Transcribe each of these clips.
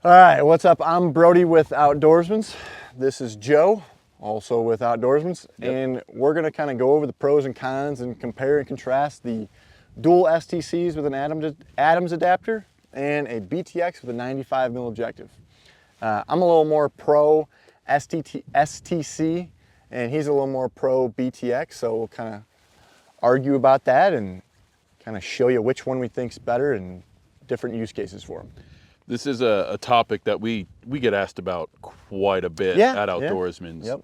All right, what's up? I'm Brody with Outdoorsmans. This is Joe, also with Outdoorsmans. Yep. And we're gonna kind of go over the pros and cons and compare and contrast the dual STCs with an Adams adapter and a BTX with a 95 mil objective. I'm a little more pro STC and he's a little more pro BTX, so we'll kind of argue about that and kind of show you which one we think's better and different use cases for them. This is a topic that we get asked about quite a bit at Outdoorsmans. Yep.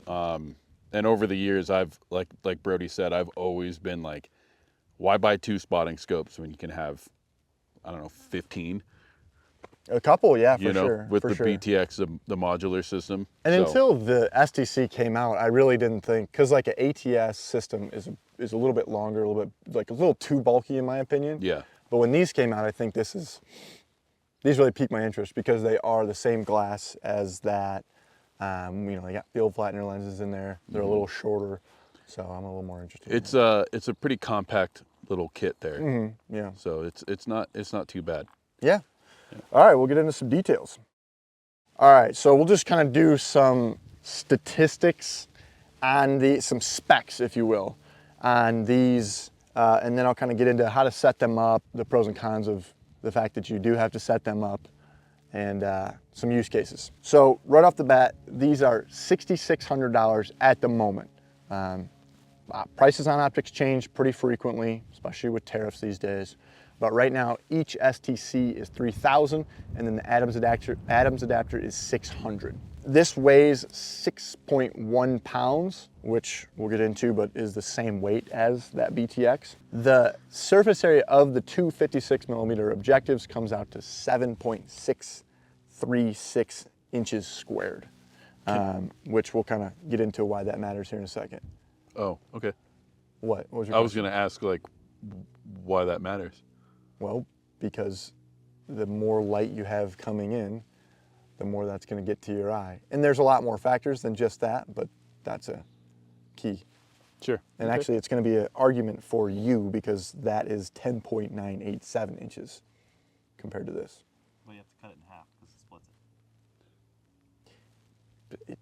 And over the years, I've like Brody said, I've always been like, why buy 2 spotting scopes when you can have, I don't know, 15? A couple, yeah, for you know, sure. with for the sure. BTX, the modular system. And until the STC came out, I really didn't think, because like an ATS system is a little bit longer, a little too bulky in my opinion. Yeah. But when these came out, I think these really piqued my interest because they are the same glass as that. You know, they got field flattener lenses in there. They're a little shorter, so I'm a little more interested. It's a pretty compact little kit there. Yeah. So it's not too bad. Yeah. All right, we'll get into some details. All right, so we'll just kind of do some statistics on some specs, if you will, on these, and then I'll kind of get into how to set them up, the pros and cons of the fact that you do have to set them up, and some use cases. So right off the bat, these are $6,600 at the moment. Prices on optics change pretty frequently, especially with tariffs these days. But right now, each STC is $3,000, and then the Adams adapter is $600. This weighs 6.1 pounds, which we'll get into, but is the same weight as that BTX. The surface area of the two 56mm objectives comes out to 7.636 inches squared, which we'll kind of get into why that matters here in a second. Oh, okay. What was your question? I was going to ask, like, why that matters. Well, because the more light you have coming in, the more that's going to get to your eye. And there's a lot more factors than just that, but that's a key. Sure. And okay. Actually, it's going to be an argument for you because that is 10.987 inches compared to this. Well, you have to cut it in half because it splits it.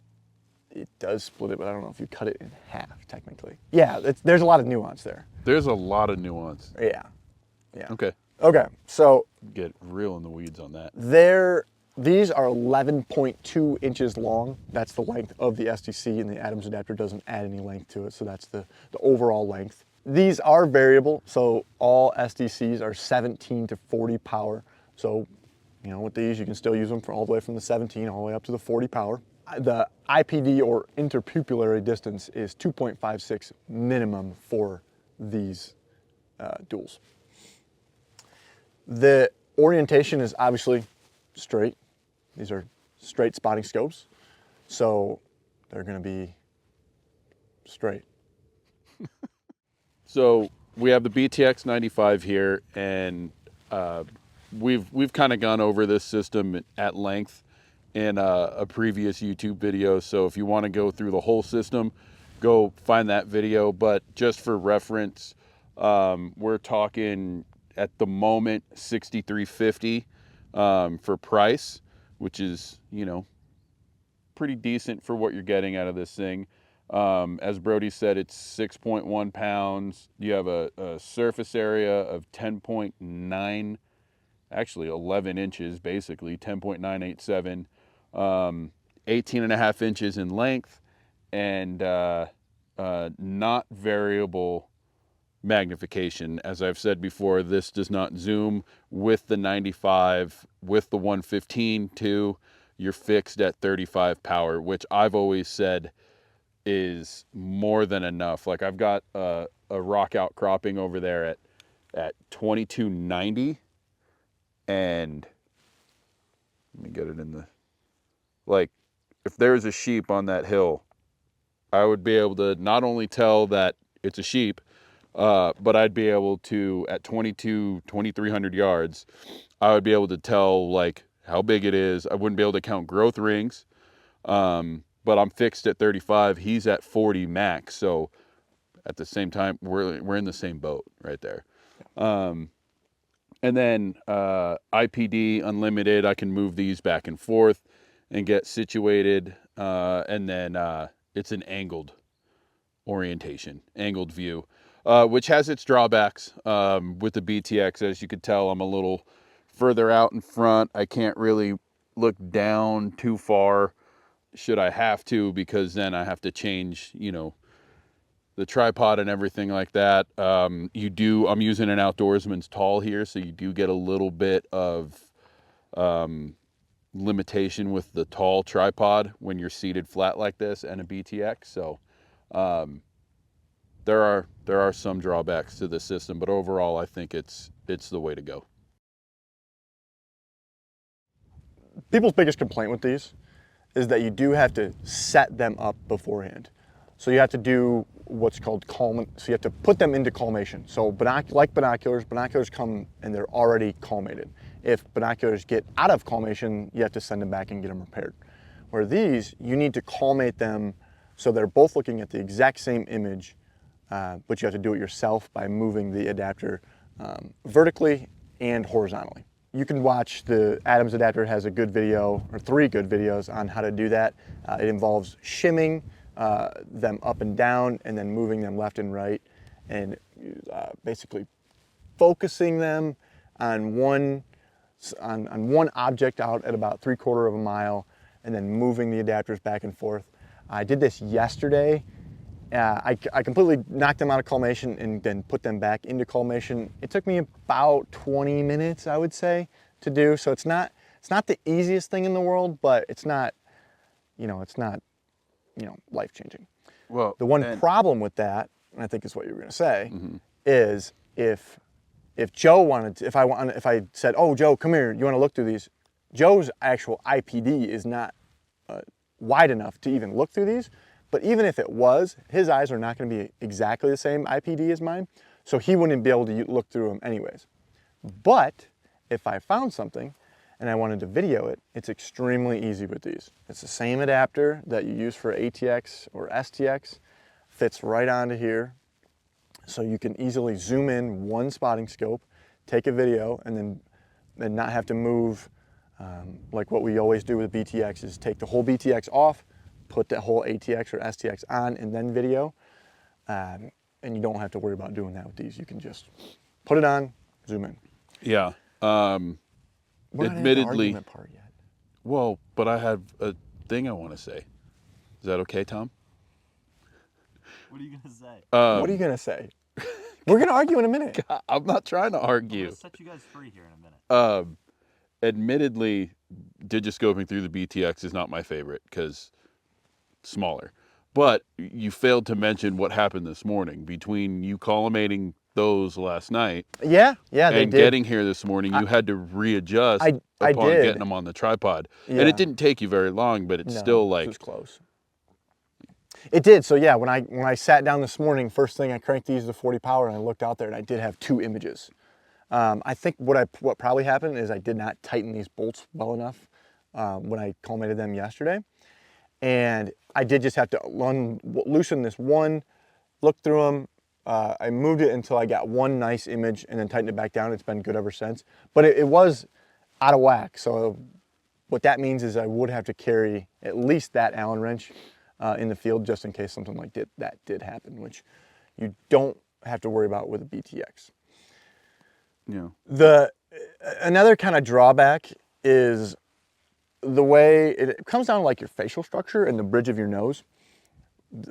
It does split it, but I don't know if you cut it in half, technically. Yeah, there's a lot of nuance there. There's a lot of nuance. Yeah. Okay. Okay, so Get real in the weeds on that. these are 11.2 inches long. That's the length of the STC, and the Adams adapter doesn't add any length to it, so that's the overall length. These are variable, so all STCs are 17 to 40 power. So, you know, with these, you can still use them for all the way from the 17 all the way up to the 40 power. The IPD, or interpupillary distance, is 2.56 minimum for these duals. The orientation is obviously straight. These are straight spotting scopes, so they're going to be straight. So we have the BTX 95 here, and we've kind of gone over this system at length in a previous YouTube video. So if you want to go through the whole system, go find that video. But just for reference, we're talking at the moment $6,350 for price, which is, you know, pretty decent for what you're getting out of this thing. As Brody said, it's 6.1 pounds. You have a surface area of 10.9, actually 11 inches, basically 10.987, 18.5 inches in length, and not variable magnification. As I've said before, this does not zoom with the 95, with the 115 too. You're fixed at 35 power, which I've always said is more than enough. Like, I've got a rock outcropping over there at 2290, and let me get it in the, like, if there's a sheep on that hill, I would be able to not only tell that it's a sheep, but I'd be able to, at 2,300 yards, I would be able to tell, like, how big it is. I wouldn't be able to count growth rings, but I'm fixed at 35. He's at 40 max. So at the same time, we're in the same boat right there. And then IPD unlimited, I can move these back and forth and get situated. And then it's an angled orientation, angled view, which has its drawbacks. With the BTX, as you could tell, I'm a little further out in front. I can't really look down too far should I have to, because then I have to change, the tripod and everything like that. I'm using an Outdoorsman's tall here, so you do get a little bit of limitation with the tall tripod when you're seated flat like this and a BTX. So there are some drawbacks to the system, but overall I think it's the way to go. People's biggest complaint with these is that you do have to set them up beforehand. So you have to do what's called so you have to put them into collimation. So like binoculars come and they're already collimated. If binoculars get out of collimation, you have to send them back and get them repaired. Where these, you need to collimate them so they're both looking at the exact same image, but you have to do it yourself by moving the adapter vertically and horizontally. You can watch the Adams adapter has a good video, or 3 good videos on how to do that. It involves shimming them up and down and then moving them left and right, and basically focusing them on one object out at about 3/4 of a mile and then moving the adapters back and forth. I did this yesterday. I completely knocked them out of collimation and then put them back into collimation. It took me about 20 minutes, I would say, to do. So it's not the easiest thing in the world, but it's not life-changing. Well, the one problem with that, and I think is what you were going to say, is if Joe if I said, "Oh, Joe, come here, you want to look through these?" Joe's actual IPD is not wide enough to even look through these. But even if it was, his eyes are not going to be exactly the same IPD as mine, so he wouldn't be able to look through them anyways. But if I found something and I wanted to video it, it's extremely easy with these. It's the same adapter that you use for ATX or STX, fits right onto here, so you can easily zoom in one spotting scope, take a video, and then not have to move like what we always do with BTX is take the whole BTX off, put that whole ATX or STX on, and then video. And you don't have to worry about doing that with these. You can just put it on, zoom in. Yeah. We're not at the Admittedly, argument part yet. well, but I have a thing I want to say. Is that okay, Tom? What are you gonna say? What are you gonna say? We're gonna argue in a minute. I'm not trying to I'm argue. gonna set you guys free here in a minute. Admittedly, digiscoping through the BTX is not my favorite because smaller. But you failed to mention what happened this morning between you collimating those last night. Yeah, they and did. getting here this morning, you had to readjust I upon did. getting them on the tripod. Yeah. And it didn't take you very long, but it's still like it was close. It did. So yeah, when I sat down this morning, first thing I cranked these to 40 power and I looked out there and I did have 2 images. I think what probably happened is I did not tighten these bolts well enough when I collimated them yesterday. And I did just have to loosen this one, look through them. I moved it until I got one nice image and then tightened it back down. It's been good ever since. But it was out of whack. So what that means is I would have to carry at least that Allen wrench in the field just in case something like that did happen, which you don't have to worry about with a BTX. Yeah. Another kind of drawback is the way it comes down to like your facial structure and the bridge of your nose.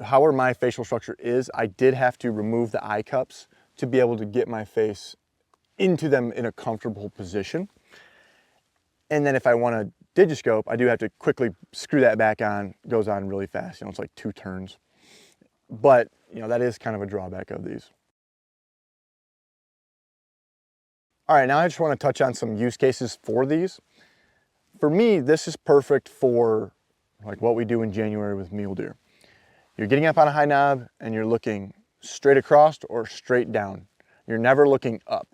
However my facial structure is, I did have to remove the eye cups to be able to get my face into them in a comfortable position. And then if I want to digiscope, I do have to quickly screw that back on. It goes on really fast, it's like 2 turns. But that is kind of a drawback of these. All right, now I just want to touch on some use cases for these. For me, this is perfect for like what we do in January with mule deer. You're getting up on a high knob and you're looking straight across or straight down. You're never looking up.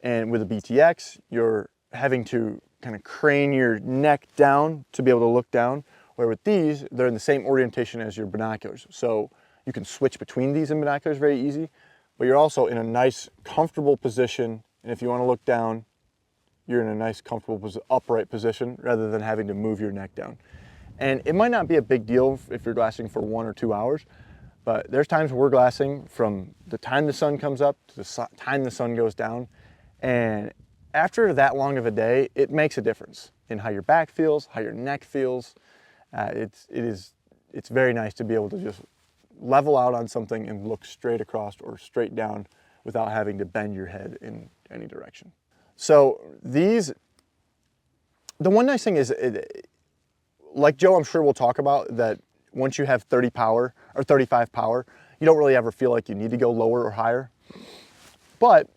And with a BTX, you're having to kind of crane your neck down to be able to look down, where with these, they're in the same orientation as your binoculars. So you can switch between these and binoculars very easy, but you're also in a nice, comfortable position And if you want to look down, you're in a nice, comfortable, upright position rather than having to move your neck down. And it might not be a big deal if you're glassing for 1 or 2 hours, but there's times where we're glassing from the time the sun comes up to the time the sun goes down. And after that long of a day, it makes a difference in how your back feels, how your neck feels. It's very nice to be able to just level out on something and look straight across or straight down without having to bend your head in any direction. So the one nice thing is, like Joe, I'm sure we'll talk about, that once you have 30 power or 35 power, you don't really ever feel like you need to go lower or higher. But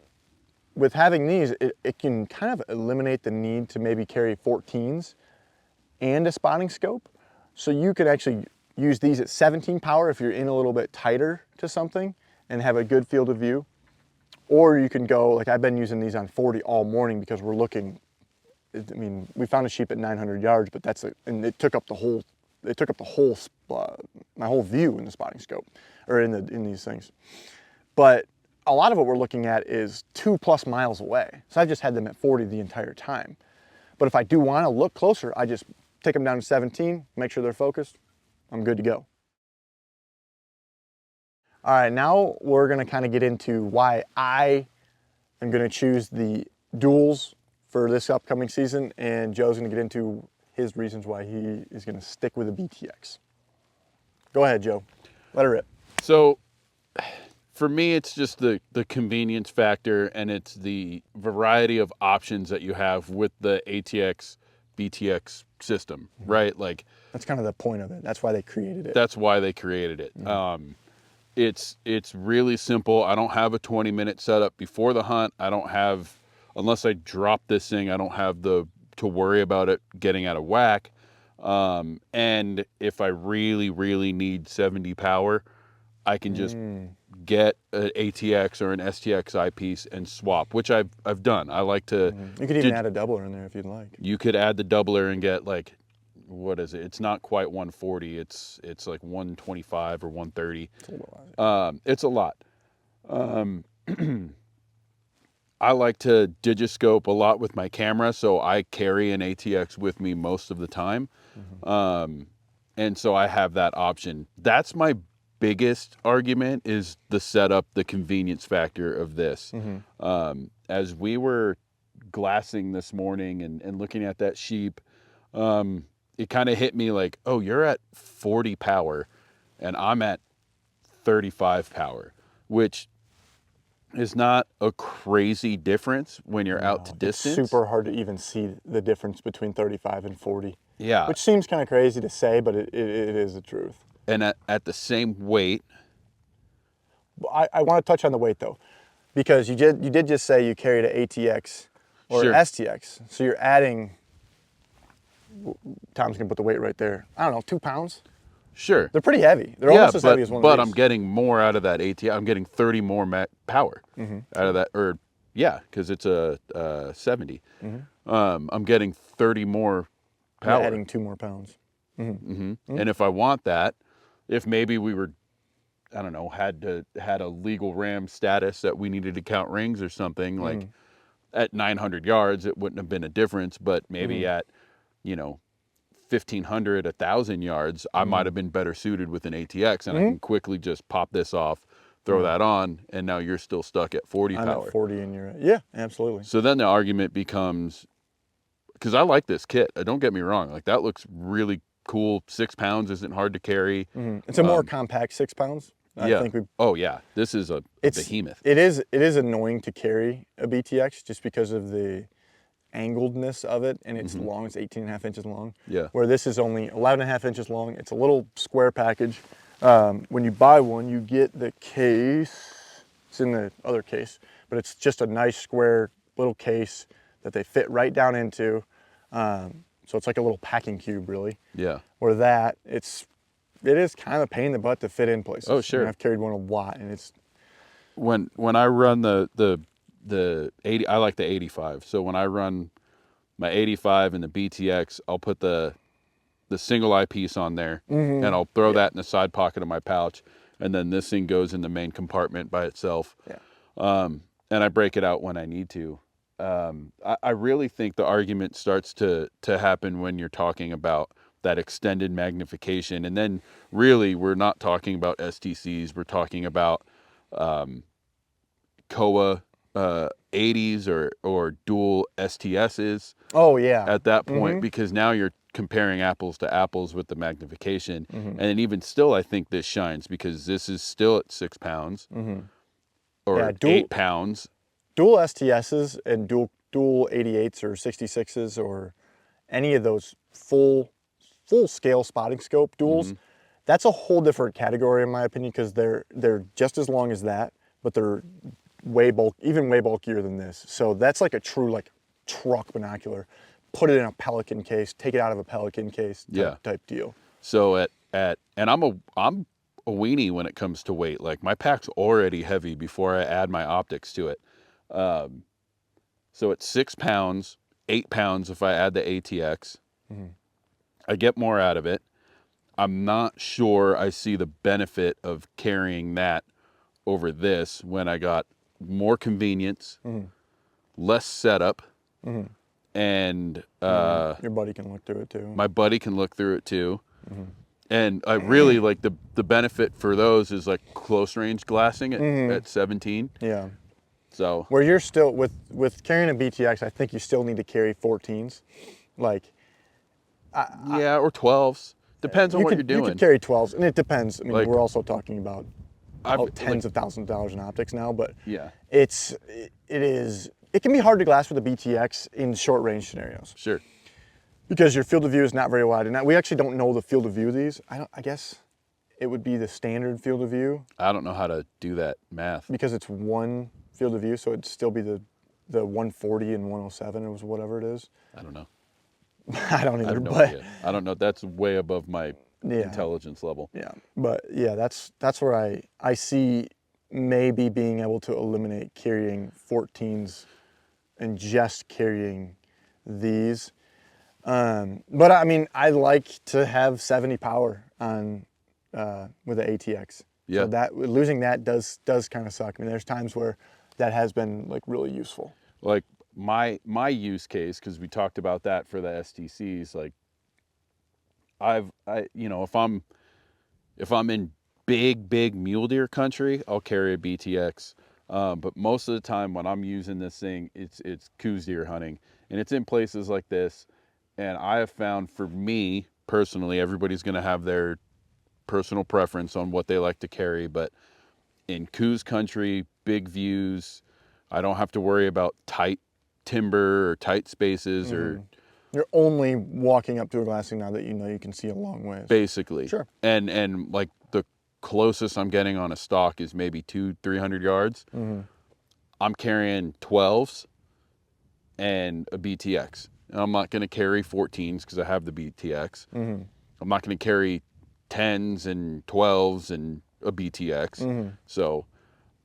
with having these, it can kind of eliminate the need to maybe carry 14s and a spotting scope. So you could actually use these at 17 power if you're in a little bit tighter to something and have a good field of view. Or you can go, like I've been using these on 40 all morning because we're looking, I mean, we found a sheep at 900 yards, but and it took up the whole, my whole view in the spotting scope, or in these things. But a lot of what we're looking at is 2+ miles away. So I've just had them at 40 the entire time. But if I do want to look closer, I just take them down to 17, make sure they're focused, I'm good to go. All right, now we're gonna kind of get into why I am gonna choose the duals for this upcoming season, and Joe's gonna get into his reasons why he is gonna stick with the BTX. Go ahead, Joe, let her rip. So for me, it's just the convenience factor, and it's the variety of options that you have with the ATX BTX system, right? Like, that's kind of the point of it. That's why they created it. That's why they created it. Mm-hmm. It's really simple. I don't have a 20-minute setup before the hunt. I don't have, unless I drop this thing, I don't have to worry about it getting out of whack. And if I really, really need 70 power, I can just get an ATX or an STX eyepiece and swap, which I've done. I like to. You could even add a doubler in there if you'd like. You could add the doubler and get, like, what is it? It's not quite 140. It's like 125 or 130. It's a lot. I like to digiscope a lot with my camera, so I carry an ATX with me most of the time. And so I have that option. That's my biggest argument, is the setup, the convenience factor of this. As we were glassing this morning and looking at that sheep, it kind of hit me like, oh, you're at 40 power and I'm at 35 power, which is not a crazy difference when you're out to distance. It's super hard to even see the difference between 35 and 40. Yeah. Which seems kind of crazy to say, but it is the truth. And at the same weight. I want to touch on the weight though, because you did just say you carried an ATX or Sure. STX. So you're adding, Tom's gonna put the weight right there, I don't know, 2 pounds? Sure. They're pretty heavy. They're almost as heavy as one of these. But I'm getting more out of that ATX. I'm getting 30 more power out of that, or yeah, because it's a 70. I'm getting 30 more power. You're adding 2 more pounds. And if I want that, if maybe we were, I don't know, had a legal ram status that we needed to count rings or something, like at 900 yards, it wouldn't have been a difference, but maybe at, 1,500, 1,000 yards, I might have been better suited with an ATX, and I can quickly just pop this off, throw that on, and now you're still stuck at 40 I'm power. at 40 and you're at, yeah, absolutely. So then the argument becomes, because I like this kit, don't get me wrong, like that looks really cool. 6 pounds isn't hard to carry. It's a more compact 6 pounds. I think this is a behemoth. It is annoying to carry a BTX just because of the angledness of it, and it's long. It's 18.5 inches long. Yeah. Where this is only 11.5 inches long. It's a little square package. When you buy one, you get the case. It's in the other case, but it's just a nice square little case that they fit right down into. So it's like a little packing cube, really. Yeah. Where it is kind of a pain in the butt to fit in places. Oh, sure. I mean, I've carried one a lot, and it's when I run the 80, I like the 85. So when I run my 85 and the BTX, I'll put the single eyepiece on there, and I'll throw that in the side pocket of my pouch, and then this thing goes in the main compartment by itself. Yeah. and I break it out when I need to. I really think the argument starts to happen when you're talking about that extended magnification, and then really we're not talking about STCs. We're talking about Kowa 80s or dual STSs. Oh yeah. At that point, because now you're comparing apples to apples with the magnification, and even still, I think this shines because this is still at 6 pounds or Yeah, 8 pounds. Dual STSs and dual 88s or 66s or any of those full scale spotting scope duals, that's a whole different category in my opinion, because they're just as long as that, but they're way bulkier than this. So that's like a true like truck binocular. Put it in a Pelican case, take it out of a Pelican case type deal. So and I'm a weenie when it comes to weight. Like my pack's already heavy before I add my optics to it. So it's 6 pounds, 8 pounds if I add the ATX. I get more out of it. I'm not sure I see the benefit of carrying that over this when I got more convenience, less setup, and your buddy can look through it too. my buddy can look through it too. And I really like the benefit for those is like close range glassing at 17. Yeah. So where you're still with carrying a BTX, I think you still need to carry 14s, like. Yeah, or 12s. Depends on what you're doing. You could carry 12s, and it depends. I mean, Like, we're also talking about tens of thousands of dollars in optics now, but yeah, it can be hard to glass with a BTX in short range scenarios. Sure. Because your field of view is not very wide, and we actually don't know the field of view of these. I guess it would be the standard field of view. I don't know how to do that math. Because it's one field of view, so it'd still be the 140 and 107 or whatever it is. I don't know. I don't either. I have no idea. I don't know. That's way above my intelligence level. Yeah, but yeah, that's where I see maybe being able to eliminate carrying 14s and just carrying these. But I mean, I like to have 70 power on with the ATX. Yeah. So that losing that does kind of suck. I mean, there's times where that has been like really useful. Like my use case, because we talked about that for the STCs, like if I'm in big mule deer country, I'll carry a BTX. But most of the time when I'm using this thing, it's coos deer hunting, and it's in places like this. And I have found, for me personally, everybody's going to have their personal preference on what they like to carry, but in coos country, big views, I don't have to worry about tight timber or tight spaces or. You're only walking up to a glassing now that you know you can see a long ways. Basically. Sure. And like the closest I'm getting on a stalk is maybe 200-300 yards. I'm carrying 12s and a BTX. And I'm not going to carry 14s because I have the BTX. I'm not going to carry 10s and 12s and a BTX. So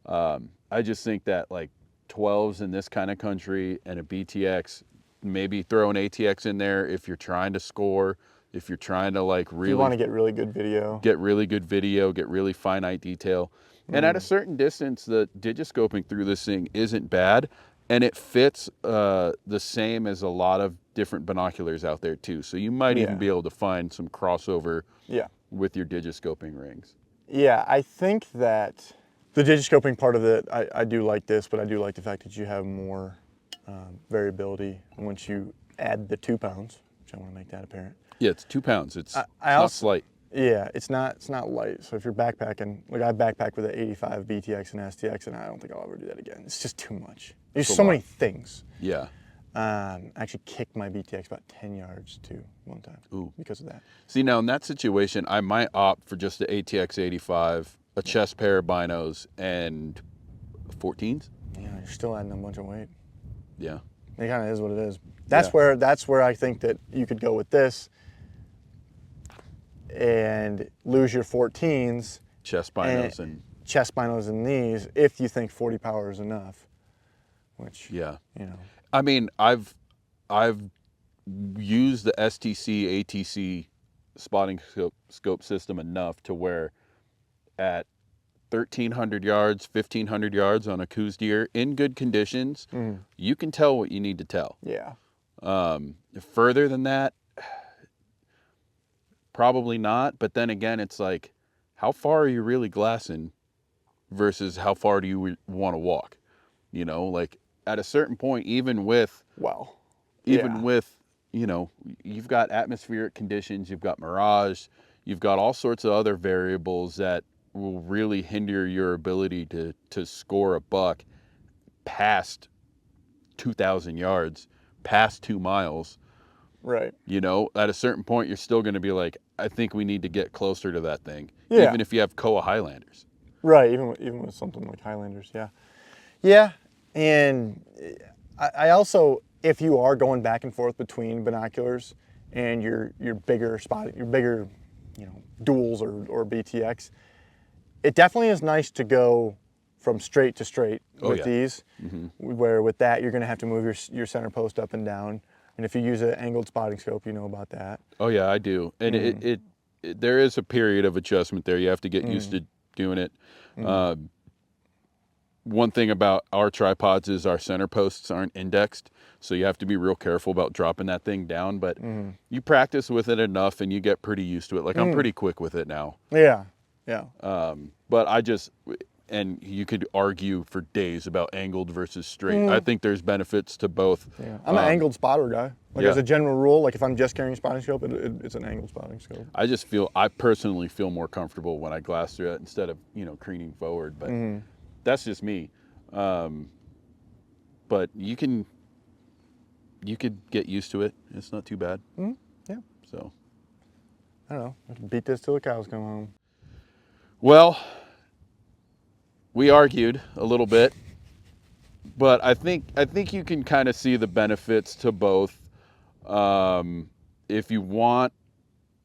I just think that like 12s in this kind of country and a BTX, maybe throw an ATX in there if you're trying to score, if you're trying to like really. You want to get really good video. Get really good video, get really finite detail. And at a certain distance, the digiscoping through this thing isn't bad. And it fits the same as a lot of different binoculars out there too. So you might even be able to find some crossover with your digiscoping rings. Yeah, I think that the digiscoping part of it, I do like this, but I do like the fact that you have more variability once you add the 2 pounds, which I want to make that apparent. Yeah, it's 2 pounds. It's not slight. Yeah, it's not light. So if you're backpacking, like I backpack with an 85 BTX and STX, and I don't think I'll ever do that again. It's just too much. There's so many things. Yeah. I actually kicked my BTX about 10 yards too one time. Ooh. Because of that. See, now in that situation, I might opt for just the ATX 85, a chest pair of binos, and 14s. Yeah, you're still adding a bunch of weight. Yeah. It kind of is what it is. That's where I think that you could go with this and lose your 14s. Chest binos and chest binos and these if you think 40 power is enough. Which you know. I mean, I've used the STC ATC spotting scope system enough to where at 1,300 yards, 1,500 yards on a coos deer in good conditions, you can tell what you need to tell. Yeah. Further than that, probably not. But then again, it's like, how far are you really glassing versus how far do you want to walk? You know, like at a certain point, even with, you know, you've got atmospheric conditions, you've got mirage, you've got all sorts of other variables that will really hinder your ability to score a buck past 2,000 yards, past 2 miles. Right. You know, at a certain point, you're still going to be like, I think we need to get closer to that thing. Yeah. Even if you have Koa Highlanders. Right. Even with something like Highlanders. Yeah. Yeah. And I also, if you are going back and forth between binoculars and your bigger spot, your bigger, you know, duals or BTX, it definitely is nice to go from straight to straight with these, where with that, you're going to have to move your center post up and down. And if you use an angled spotting scope, you know about that. Oh yeah, I do. And it there is a period of adjustment there. You have to get used to doing it. One thing about our tripods is our center posts aren't indexed, so you have to be real careful about dropping that thing down. But you practice with it enough, and you get pretty used to it. Like I'm pretty quick with it now. Yeah, yeah. But I just, and you could argue for days about angled versus straight. I think there's benefits to both. Yeah. I'm an angled spotter guy. Like as a general rule, like if I'm just carrying a spotting scope, it's an angled spotting scope. I personally feel more comfortable when I glass through it instead of, you know, creening forward. But that's just me. But you could get used to it. It's not too bad. Yeah. So I don't know. I can beat this till the cows come home. Well, we argued a little bit, but I think you can kind of see the benefits to both. If you want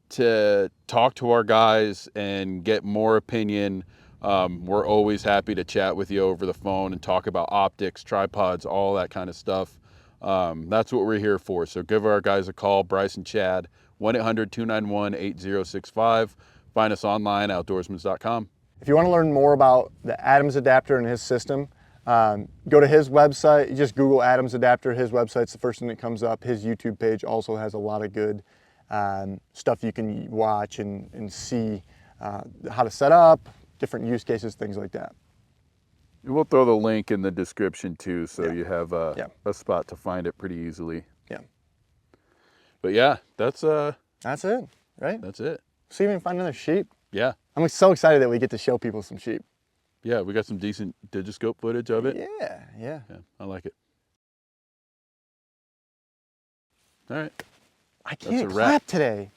to talk to our guys and get more opinion, we're always happy to chat with you over the phone and talk about optics, tripods, all that kind of stuff. That's what we're here for. So give our guys a call, Bryce and Chad, 1-800-291-8065. Find us online, outdoorsmans.com. If you want to learn more about the Adams adapter and his system, go to his website. You just Google Adams adapter. His website's the first thing that comes up. His YouTube page also has a lot of good stuff you can watch and see how to set up, different use cases, things like that. We'll throw the link in the description too, so you have a spot to find it pretty easily. Yeah. But yeah, that's it, right? That's it. See if we can find another sheep. Yeah. I'm so excited that we get to show people some sheep. Yeah, we got some decent digiscope footage of it. Yeah. I like it. All right. I can't clap today.